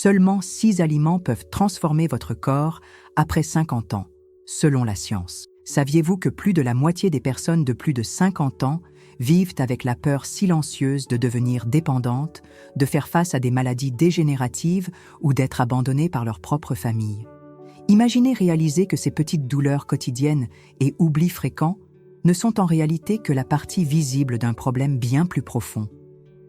Seulement 6 aliments peuvent transformer votre corps après 50 ans, selon la science. Saviez-vous que plus de la moitié des personnes de plus de 50 ans vivent avec la peur silencieuse de devenir dépendantes, de faire face à des maladies dégénératives ou d'être abandonnées par leur propre famille? Imaginez réaliser que ces petites douleurs quotidiennes et oublis fréquents ne sont en réalité que la partie visible d'un problème bien plus profond,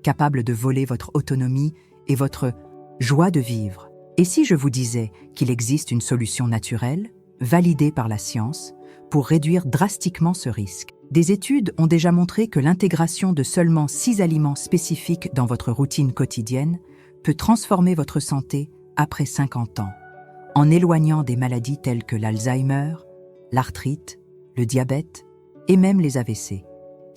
capable de voler votre autonomie et votre joie de vivre. Et si je vous disais qu'il existe une solution naturelle, validée par la science, pour réduire drastiquement ce risque? Des études ont déjà montré que l'intégration de seulement 6 aliments spécifiques dans votre routine quotidienne peut transformer votre santé après 50 ans, en éloignant des maladies telles que l'Alzheimer, l'arthrite, le diabète et même les AVC.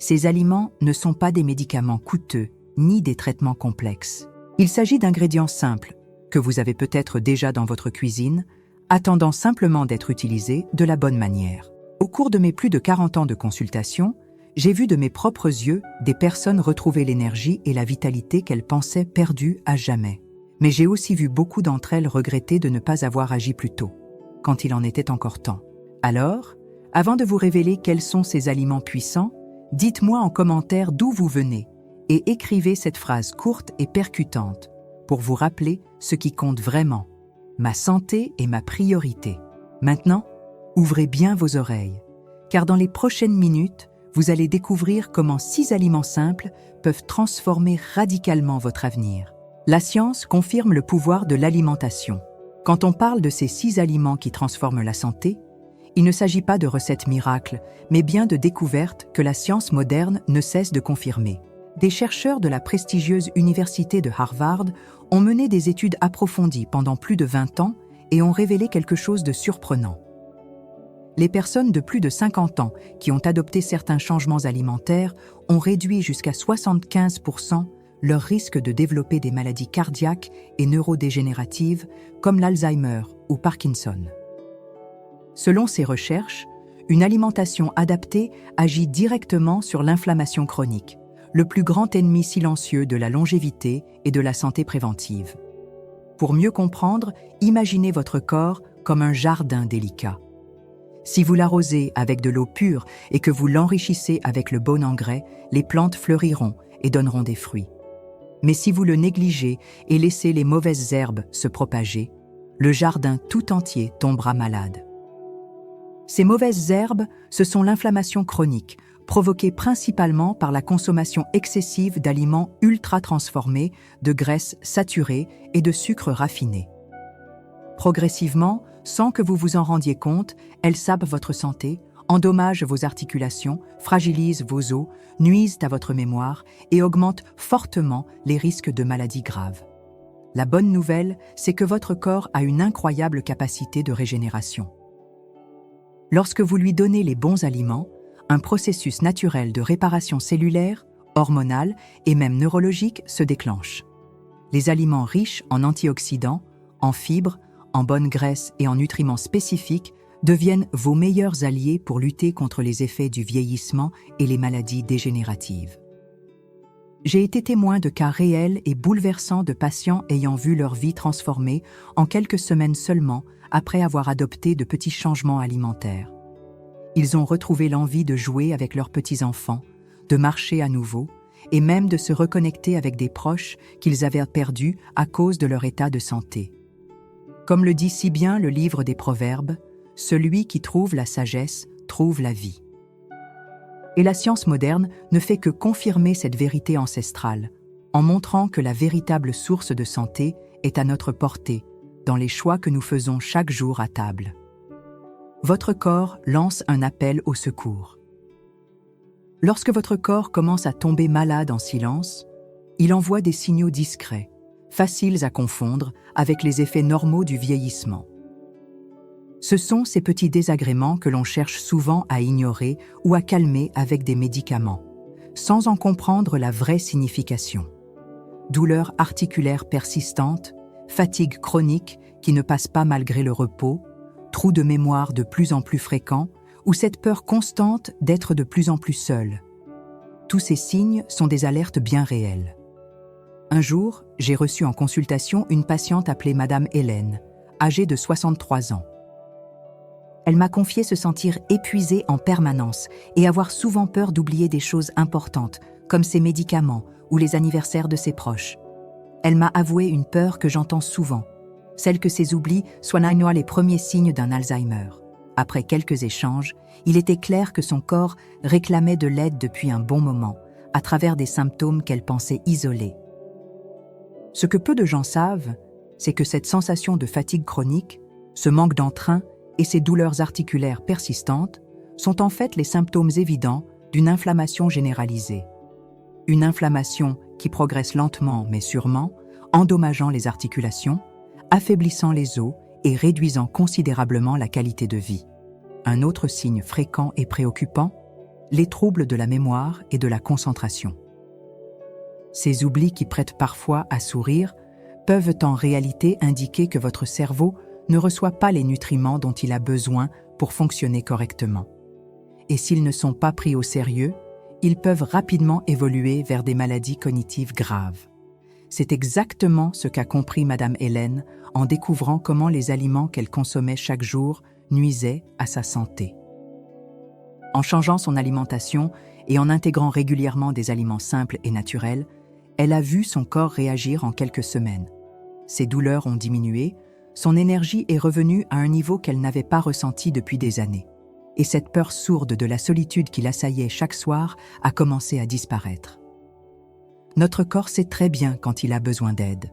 Ces aliments ne sont pas des médicaments coûteux ni des traitements complexes. Il s'agit d'ingrédients simples que vous avez peut-être déjà dans votre cuisine, attendant simplement d'être utilisés de la bonne manière. Au cours de mes plus de 40 ans de consultation, j'ai vu de mes propres yeux des personnes retrouver l'énergie et la vitalité qu'elles pensaient perdues à jamais. Mais j'ai aussi vu beaucoup d'entre elles regretter de ne pas avoir agi plus tôt, quand il en était encore temps. Alors, avant de vous révéler quels sont ces aliments puissants, dites-moi en commentaire d'où vous venez et écrivez cette phrase courte et percutante pour vous rappeler ce qui compte vraiment. Ma santé est ma priorité. Maintenant, ouvrez bien vos oreilles, car dans les prochaines minutes, vous allez découvrir comment 6 aliments simples peuvent transformer radicalement votre avenir. La science confirme le pouvoir de l'alimentation. Quand on parle de ces 6 aliments qui transforment la santé, il ne s'agit pas de recettes miracles, mais bien de découvertes que la science moderne ne cesse de confirmer. Des chercheurs de la prestigieuse université de Harvard ont mené des études approfondies pendant plus de 20 ans et ont révélé quelque chose de surprenant. Les personnes de plus de 50 ans qui ont adopté certains changements alimentaires ont réduit jusqu'à 75% leur risque de développer des maladies cardiaques et neurodégénératives comme l'Alzheimer ou Parkinson. Selon ces recherches, une alimentation adaptée agit directement sur l'inflammation chronique, le plus grand ennemi silencieux de la longévité et de la santé préventive. Pour mieux comprendre, imaginez votre corps comme un jardin délicat. Si vous l'arrosez avec de l'eau pure et que vous l'enrichissez avec le bon engrais, les plantes fleuriront et donneront des fruits. Mais si vous le négligez et laissez les mauvaises herbes se propager, le jardin tout entier tombera malade. Ces mauvaises herbes, ce sont l'inflammation chronique, provoquée principalement par la consommation excessive d'aliments ultra transformés, de graisses saturées et de sucres raffinés. Progressivement, sans que vous vous en rendiez compte, elles sapent votre santé, endommagent vos articulations, fragilisent vos os, nuisent à votre mémoire et augmentent fortement les risques de maladies graves. La bonne nouvelle, c'est que votre corps a une incroyable capacité de régénération. Lorsque vous lui donnez les bons aliments, un processus naturel de réparation cellulaire, hormonale et même neurologique se déclenche. Les aliments riches en antioxydants, en fibres, en bonnes graisses et en nutriments spécifiques deviennent vos meilleurs alliés pour lutter contre les effets du vieillissement et les maladies dégénératives. J'ai été témoin de cas réels et bouleversants de patients ayant vu leur vie transformée en quelques semaines seulement après avoir adopté de petits changements alimentaires. Ils ont retrouvé l'envie de jouer avec leurs petits-enfants, de marcher à nouveau et même de se reconnecter avec des proches qu'ils avaient perdus à cause de leur état de santé. Comme le dit si bien le livre des Proverbes, « Celui qui trouve la sagesse trouve la vie ». Et la science moderne ne fait que confirmer cette vérité ancestrale, en montrant que la véritable source de santé est à notre portée, dans les choix que nous faisons chaque jour à table. Votre corps lance un appel au secours. Lorsque votre corps commence à tomber malade en silence, il envoie des signaux discrets, faciles à confondre avec les effets normaux du vieillissement. Ce sont ces petits désagréments que l'on cherche souvent à ignorer ou à calmer avec des médicaments, sans en comprendre la vraie signification. Douleurs articulaires persistantes, fatigue chronique qui ne passe pas malgré le repos, trous de mémoire de plus en plus fréquents ou cette peur constante d'être de plus en plus seul. Tous ces signes sont des alertes bien réelles. Un jour, j'ai reçu en consultation une patiente appelée Madame Hélène, âgée de 63 ans. Elle m'a confié se sentir épuisée en permanence et avoir souvent peur d'oublier des choses importantes, comme ses médicaments ou les anniversaires de ses proches. Elle m'a avoué une peur que j'entends souvent, celle que ces oublis soient les premiers signes d'un Alzheimer. Après quelques échanges, il était clair que son corps réclamait de l'aide depuis un bon moment, à travers des symptômes qu'elle pensait isolés. Ce que peu de gens savent, c'est que cette sensation de fatigue chronique, ce manque d'entrain et ces douleurs articulaires persistantes sont en fait les symptômes évidents d'une inflammation généralisée. Une inflammation qui progresse lentement mais sûrement, endommageant les articulations, affaiblissant les os et réduisant considérablement la qualité de vie. Un autre signe fréquent et préoccupant, les troubles de la mémoire et de la concentration. Ces oublis qui prêtent parfois à sourire peuvent en réalité indiquer que votre cerveau ne reçoit pas les nutriments dont il a besoin pour fonctionner correctement. Et s'ils ne sont pas pris au sérieux, ils peuvent rapidement évoluer vers des maladies cognitives graves. C'est exactement ce qu'a compris Madame Hélène en découvrant comment les aliments qu'elle consommait chaque jour nuisaient à sa santé. En changeant son alimentation et en intégrant régulièrement des aliments simples et naturels, elle a vu son corps réagir en quelques semaines. Ses douleurs ont diminué, son énergie est revenue à un niveau qu'elle n'avait pas ressenti depuis des années. Et cette peur sourde de la solitude qui l'assaillait chaque soir a commencé à disparaître. Notre corps sait très bien quand il a besoin d'aide.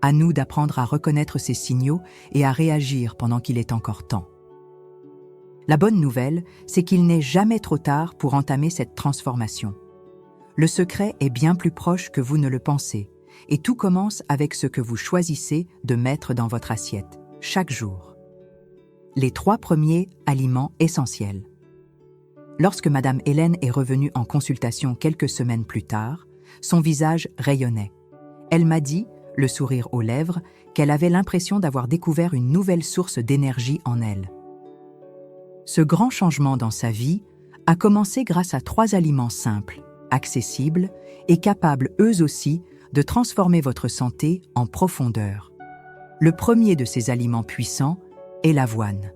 À nous d'apprendre à reconnaître ces signaux et à réagir pendant qu'il est encore temps. La bonne nouvelle, c'est qu'il n'est jamais trop tard pour entamer cette transformation. Le secret est bien plus proche que vous ne le pensez, et tout commence avec ce que vous choisissez de mettre dans votre assiette, chaque jour. Les 3 premiers aliments essentiels. Lorsque Madame Hélène est revenue en consultation quelques semaines plus tard, son visage rayonnait. Elle m'a dit, le sourire aux lèvres, qu'elle avait l'impression d'avoir découvert une nouvelle source d'énergie en elle. Ce grand changement dans sa vie a commencé grâce à 3 aliments simples, accessibles et capables eux aussi de transformer votre santé en profondeur. Le premier de ces aliments puissants est l'avoine.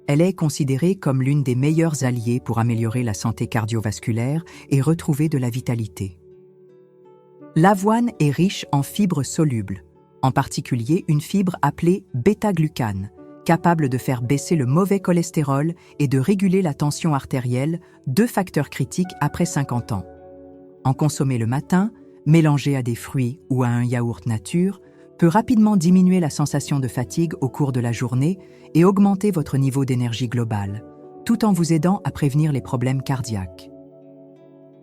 Elle est considérée comme l'une des meilleures alliées pour améliorer la santé cardiovasculaire et retrouver de la vitalité. L'avoine est riche en fibres solubles, en particulier une fibre appelée bêta-glucane, capable de faire baisser le mauvais cholestérol et de réguler la tension artérielle, 2 facteurs critiques après 50 ans. En consommer le matin, mélangé à des fruits ou à un yaourt nature, peut rapidement diminuer la sensation de fatigue au cours de la journée et augmenter votre niveau d'énergie globale, tout en vous aidant à prévenir les problèmes cardiaques.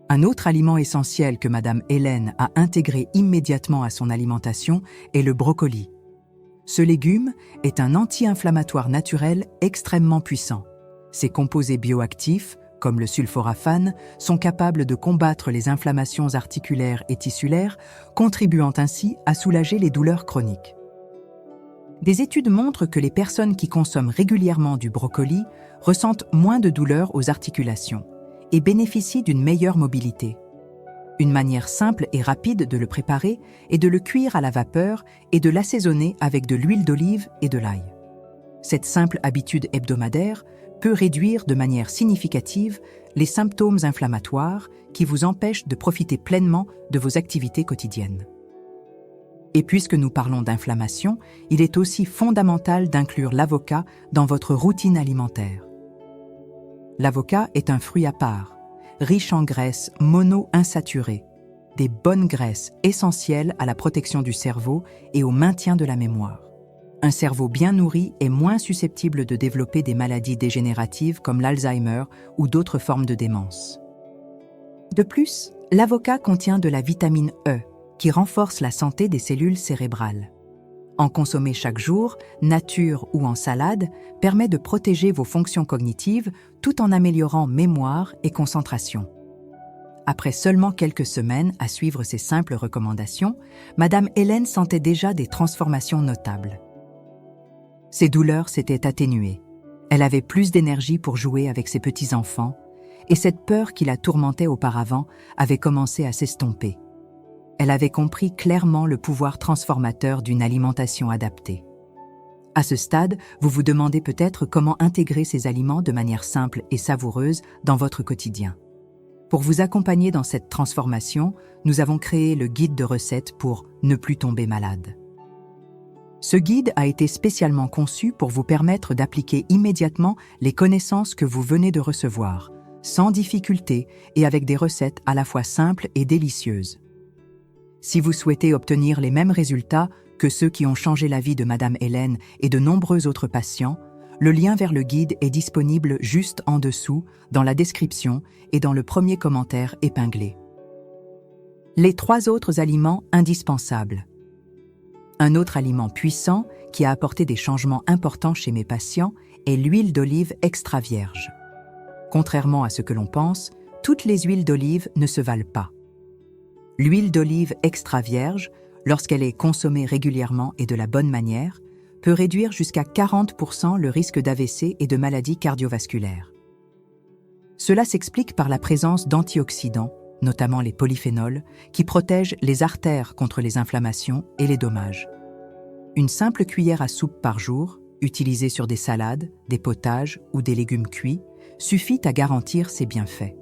Un autre aliment essentiel que Madame Hélène a intégré immédiatement à son alimentation est le brocoli. Ce légume est un anti-inflammatoire naturel extrêmement puissant. Ses composés bioactifs, comme le sulforaphane, sont capables de combattre les inflammations articulaires et tissulaires, contribuant ainsi à soulager les douleurs chroniques. Des études montrent que les personnes qui consomment régulièrement du brocoli ressentent moins de douleurs aux articulations et bénéficient d'une meilleure mobilité. Une manière simple et rapide de le préparer est de le cuire à la vapeur et de l'assaisonner avec de l'huile d'olive et de l'ail. Cette simple habitude hebdomadaire peut réduire de manière significative les symptômes inflammatoires qui vous empêchent de profiter pleinement de vos activités quotidiennes. Et puisque nous parlons d'inflammation, il est aussi fondamental d'inclure l'avocat dans votre routine alimentaire. L'avocat est un fruit à part, riche en graisses mono-insaturées, des bonnes graisses essentielles à la protection du cerveau et au maintien de la mémoire. Un cerveau bien nourri est moins susceptible de développer des maladies dégénératives comme l'Alzheimer ou d'autres formes de démence. De plus, l'avocat contient de la vitamine E, qui renforce la santé des cellules cérébrales. En consommer chaque jour, nature ou en salade, permet de protéger vos fonctions cognitives tout en améliorant mémoire et concentration. Après seulement quelques semaines à suivre ces simples recommandations, Madame Hélène sentait déjà des transformations notables. Ses douleurs s'étaient atténuées. Elle avait plus d'énergie pour jouer avec ses petits-enfants, et cette peur qui la tourmentait auparavant avait commencé à s'estomper. Elle avait compris clairement le pouvoir transformateur d'une alimentation adaptée. À ce stade, vous vous demandez peut-être comment intégrer ces aliments de manière simple et savoureuse dans votre quotidien. Pour vous accompagner dans cette transformation, nous avons créé le guide de recettes pour ne plus tomber malade. Ce guide a été spécialement conçu pour vous permettre d'appliquer immédiatement les connaissances que vous venez de recevoir, sans difficulté et avec des recettes à la fois simples et délicieuses. Si vous souhaitez obtenir les mêmes résultats que ceux qui ont changé la vie de Madame Hélène et de nombreux autres patients, le lien vers le guide est disponible juste en dessous, dans la description et dans le premier commentaire épinglé. Les 3 autres aliments indispensables. Un autre aliment puissant qui a apporté des changements importants chez mes patients est l'huile d'olive extra vierge. Contrairement à ce que l'on pense, toutes les huiles d'olive ne se valent pas. L'huile d'olive extra vierge, lorsqu'elle est consommée régulièrement et de la bonne manière, peut réduire jusqu'à 40% le risque d'AVC et de maladies cardiovasculaires. Cela s'explique par la présence d'antioxydants, notamment les polyphénols, qui protègent les artères contre les inflammations et les dommages. Une simple cuillère à soupe par jour, utilisée sur des salades, des potages ou des légumes cuits, suffit à garantir ses bienfaits.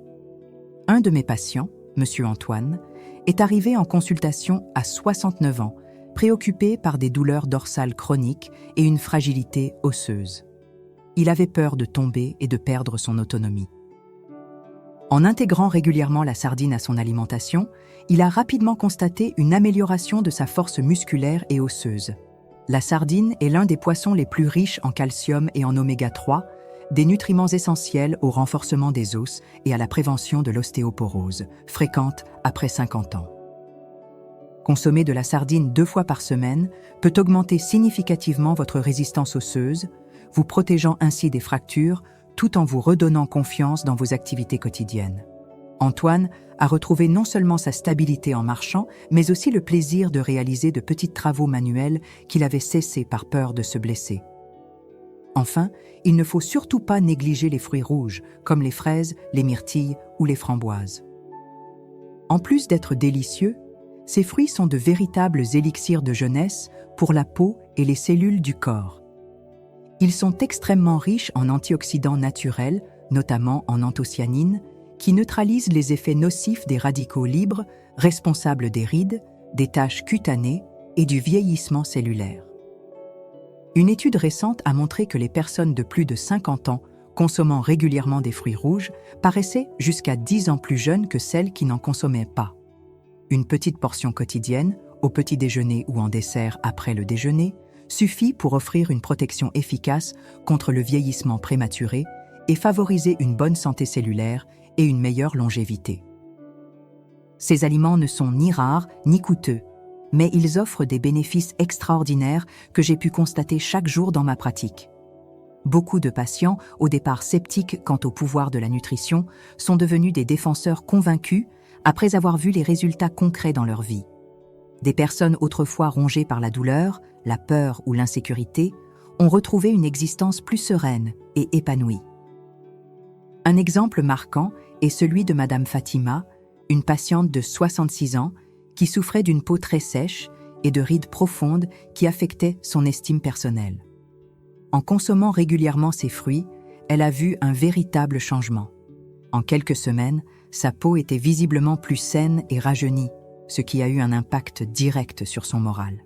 Un de mes patients, M. Antoine, est arrivé en consultation à 69 ans, préoccupé par des douleurs dorsales chroniques et une fragilité osseuse. Il avait peur de tomber et de perdre son autonomie. En intégrant régulièrement la sardine à son alimentation, il a rapidement constaté une amélioration de sa force musculaire et osseuse. La sardine est l'un des poissons les plus riches en calcium et en oméga 3, des nutriments essentiels au renforcement des os et à la prévention de l'ostéoporose, fréquente après 50 ans. Consommer de la sardine 2 fois par semaine peut augmenter significativement votre résistance osseuse, vous protégeant ainsi des fractures tout en vous redonnant confiance dans vos activités quotidiennes. Antoine a retrouvé non seulement sa stabilité en marchant, mais aussi le plaisir de réaliser de petits travaux manuels qu'il avait cessés par peur de se blesser. Enfin, il ne faut surtout pas négliger les fruits rouges, comme les fraises, les myrtilles ou les framboises. En plus d'être délicieux, ces fruits sont de véritables élixirs de jeunesse pour la peau et les cellules du corps. Ils sont extrêmement riches en antioxydants naturels, notamment en anthocyanines, qui neutralisent les effets nocifs des radicaux libres, responsables des rides, des taches cutanées et du vieillissement cellulaire. Une étude récente a montré que les personnes de plus de 50 ans consommant régulièrement des fruits rouges paraissaient jusqu'à 10 ans plus jeunes que celles qui n'en consommaient pas. Une petite portion quotidienne, au petit déjeuner ou en dessert après le déjeuner, suffit pour offrir une protection efficace contre le vieillissement prématuré et favoriser une bonne santé cellulaire et une meilleure longévité. Ces aliments ne sont ni rares ni coûteux, mais ils offrent des bénéfices extraordinaires que j'ai pu constater chaque jour dans ma pratique. Beaucoup de patients, au départ sceptiques quant au pouvoir de la nutrition, sont devenus des défenseurs convaincus après avoir vu les résultats concrets dans leur vie. Des personnes autrefois rongées par la douleur, la peur ou l'insécurité ont retrouvé une existence plus sereine et épanouie. Un exemple marquant est celui de Madame Fatima, une patiente de 66 ans qui souffrait d'une peau très sèche et de rides profondes qui affectaient son estime personnelle. En consommant régulièrement ces fruits, elle a vu un véritable changement. En quelques semaines, sa peau était visiblement plus saine et rajeunie, ce qui a eu un impact direct sur son moral.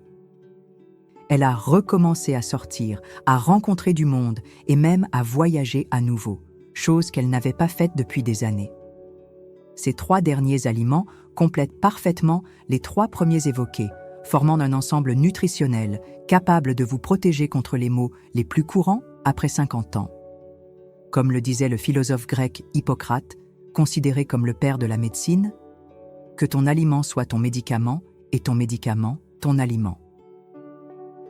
Elle a recommencé à sortir, à rencontrer du monde et même à voyager à nouveau, chose qu'elle n'avait pas faite depuis des années. Ces 3 derniers aliments complètent parfaitement les 3 premiers évoqués, formant un ensemble nutritionnel capable de vous protéger contre les maux les plus courants après 50 ans. Comme le disait le philosophe grec Hippocrate, considéré comme le père de la médecine, que ton aliment soit ton médicament et ton médicament ton aliment.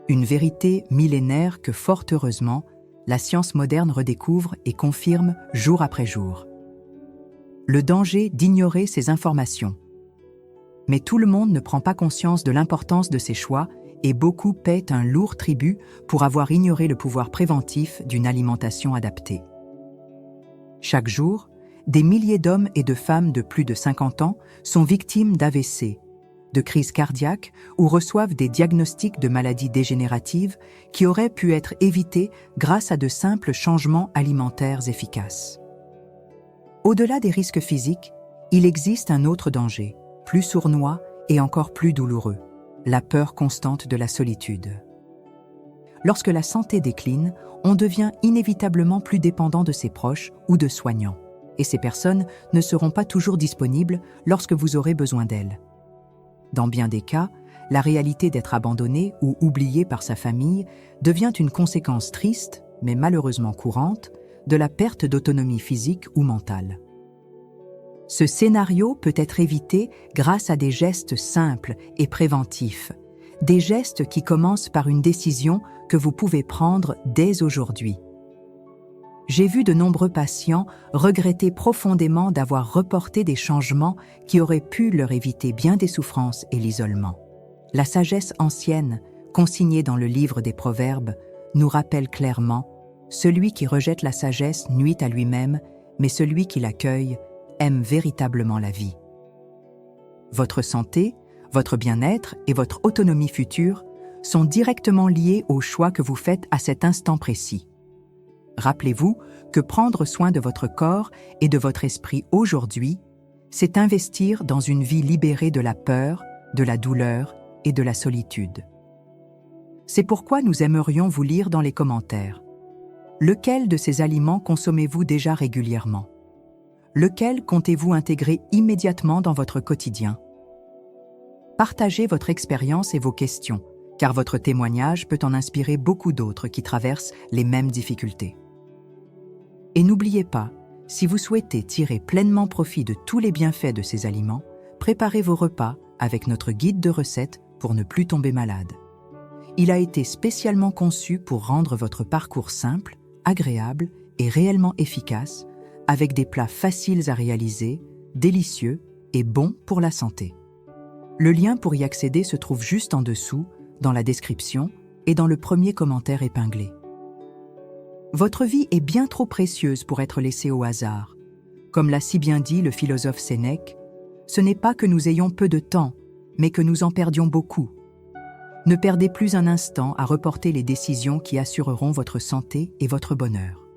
Une vérité millénaire que, fort heureusement, la science moderne redécouvre et confirme jour après jour. Le danger d'ignorer ces informations. Mais tout le monde ne prend pas conscience de l'importance de ces choix et beaucoup paient un lourd tribut pour avoir ignoré le pouvoir préventif d'une alimentation adaptée. Chaque jour, des milliers d'hommes et de femmes de plus de 50 ans sont victimes d'AVC, de crises cardiaques ou reçoivent des diagnostics de maladies dégénératives qui auraient pu être évitées grâce à de simples changements alimentaires efficaces. Au-delà des risques physiques, il existe un autre danger, plus sournois et encore plus douloureux, la peur constante de la solitude. Lorsque la santé décline, on devient inévitablement plus dépendant de ses proches ou de soignants, et ces personnes ne seront pas toujours disponibles lorsque vous aurez besoin d'elles. Dans bien des cas, la réalité d'être abandonné ou oublié par sa famille devient une conséquence triste, mais malheureusement courante, de la perte d'autonomie physique ou mentale. Ce scénario peut être évité grâce à des gestes simples et préventifs, des gestes qui commencent par une décision que vous pouvez prendre dès aujourd'hui. J'ai vu de nombreux patients regretter profondément d'avoir reporté des changements qui auraient pu leur éviter bien des souffrances et l'isolement. La sagesse ancienne, consignée dans le livre des Proverbes, nous rappelle clairement « Celui qui rejette la sagesse nuit à lui-même, mais celui qui l'accueille aime véritablement la vie. » Votre santé, votre bien-être et votre autonomie future sont directement liés aux choix que vous faites à cet instant précis. Rappelez-vous que prendre soin de votre corps et de votre esprit aujourd'hui, c'est investir dans une vie libérée de la peur, de la douleur et de la solitude. C'est pourquoi nous aimerions vous lire dans les commentaires. Lequel de ces aliments consommez-vous déjà régulièrement? Lequel comptez-vous intégrer immédiatement dans votre quotidien? Partagez votre expérience et vos questions, car votre témoignage peut en inspirer beaucoup d'autres qui traversent les mêmes difficultés. Et n'oubliez pas, si vous souhaitez tirer pleinement profit de tous les bienfaits de ces aliments, préparez vos repas avec notre guide de recettes pour ne plus tomber malade. Il a été spécialement conçu pour rendre votre parcours simple, agréable et réellement efficace, avec des plats faciles à réaliser, délicieux et bons pour la santé. Le lien pour y accéder se trouve juste en dessous, dans la description et dans le premier commentaire épinglé. Votre vie est bien trop précieuse pour être laissée au hasard. Comme l'a si bien dit le philosophe Sénèque, ce n'est pas que nous ayons peu de temps, mais que nous en perdions beaucoup. Ne perdez plus un instant à reporter les décisions qui assureront votre santé et votre bonheur.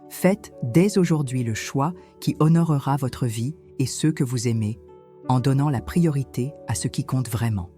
Faites dès aujourd'hui le choix qui honorera votre vie et ceux que vous aimez, en donnant la priorité à ce qui compte vraiment.